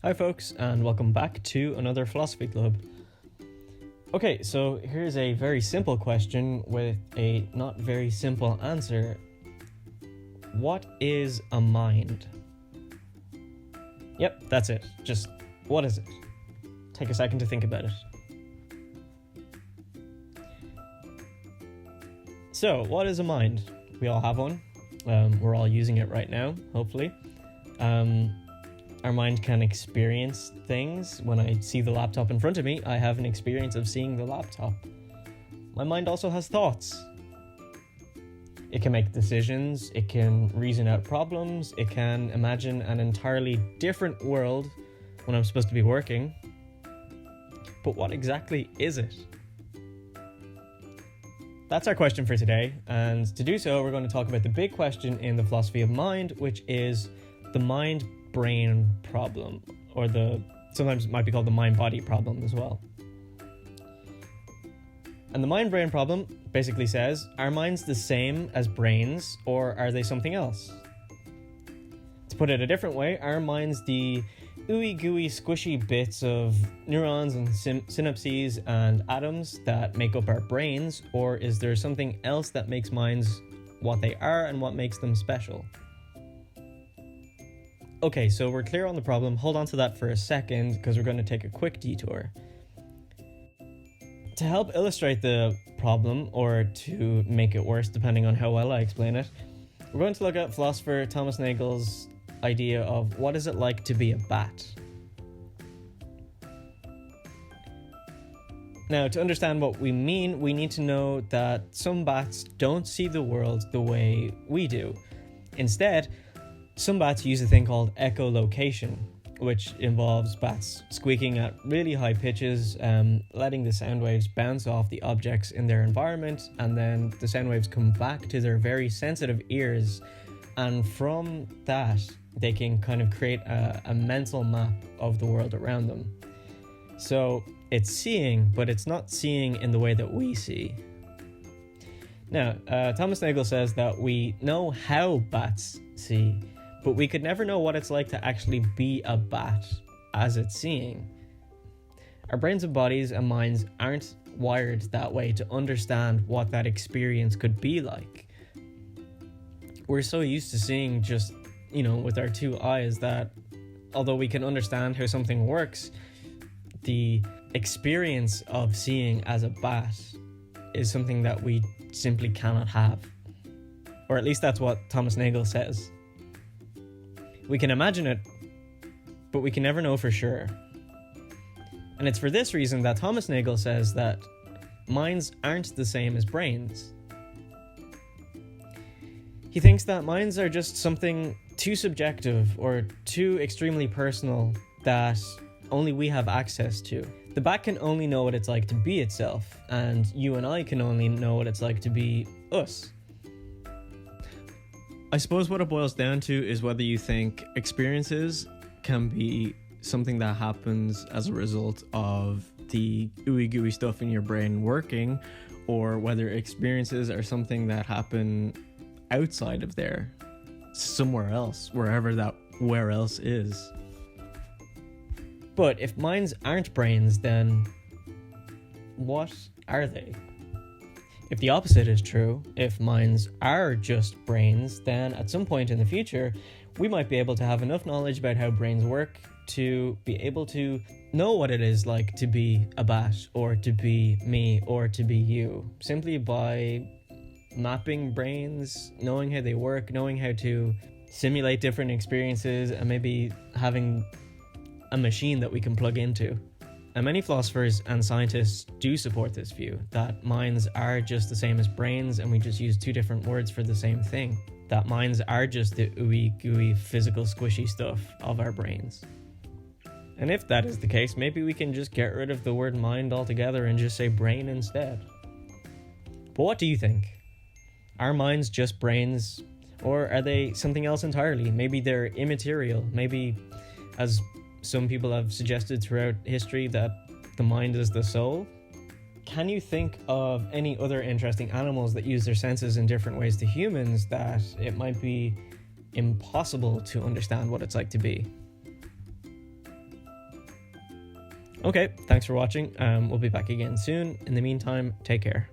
Hi folks, and welcome back to another Philosophy Club. Okay, so here's a very simple question with a not very simple answer. What is a mind? Yep, that's it. Just, what is it? Take a second to think about it. So, what is a mind? We all have one. We're all using it right now, hopefully. Our mind can experience things. When I see the laptop in front of me, I have an experience of seeing the laptop. My mind also has thoughts. It can make decisions, it can reason out problems, it can imagine an entirely different world when I'm supposed to be working. But what exactly is it? That's our question for today, and to do so, we're going to talk about the big question in the philosophy of mind, which is the MindBrain Problem, or sometimes it might be called the mind-body problem as well. And the mind-brain problem basically says, are minds the same as brains, or are they something else? To put it a different way, are minds the ooey gooey squishy bits of neurons and synapses and atoms that make up our brains, or is there something else that makes minds what they are and what makes them special? Okay, so we're clear on the problem. Hold on to that for a second, because we're going to take a quick detour. To help illustrate the problem, or to make it worse depending on how well I explain it, we're going to look at philosopher Thomas Nagel's idea of what is it like to be a bat. Now, to understand what we mean, we need to know that some bats don't see the world the way we do. Instead, some bats use a thing called echolocation, which involves bats squeaking at really high pitches, letting the sound waves bounce off the objects in their environment, and then the sound waves come back to their very sensitive ears, and from that they can kind of create a mental map of the world around them. So it's seeing, but it's not seeing in the way that we see. Now, Thomas Nagel says that we know how bats see, but we could never know what it's like to actually be a bat as it's seeing. Our brains and bodies and minds aren't wired that way to understand what that experience could be like. We're so used to seeing just, with our two eyes that although we can understand how something works, the experience of seeing as a bat is something that we simply cannot have. Or at least that's what Thomas Nagel says. We can imagine it, but we can never know for sure. And it's for this reason that Thomas Nagel says that minds aren't the same as brains. He thinks that minds are just something too subjective or too extremely personal that only we have access to. The bat can only know what it's like to be itself, and you and I can only know what it's like to be us. I suppose what it boils down to is whether you think experiences can be something that happens as a result of the ooey gooey stuff in your brain working, or whether experiences are something that happen outside of there, somewhere else, wherever that where else is. But if minds aren't brains, then what are they? If the opposite is true, if minds are just brains, then at some point in the future, we might be able to have enough knowledge about how brains work to be able to know what it is like to be a bat, or to be me, or to be you, simply by mapping brains, knowing how they work, knowing how to simulate different experiences, and maybe having a machine that we can plug into. And many philosophers and scientists do support this view, that minds are just the same as brains and we just use two different words for the same thing. That minds are just the ooey gooey physical squishy stuff of our brains. And if that is the case, maybe we can just get rid of the word mind altogether and just say brain instead. But what do you think? Are minds just brains, or are they something else entirely? Maybe they're immaterial. Maybe, as some people have suggested throughout history, that the mind is the soul. Can you think of any other interesting animals that use their senses in different ways to humans that it might be impossible to understand what it's like to be? Okay, thanks for watching. We'll be back again soon. In the meantime, take care.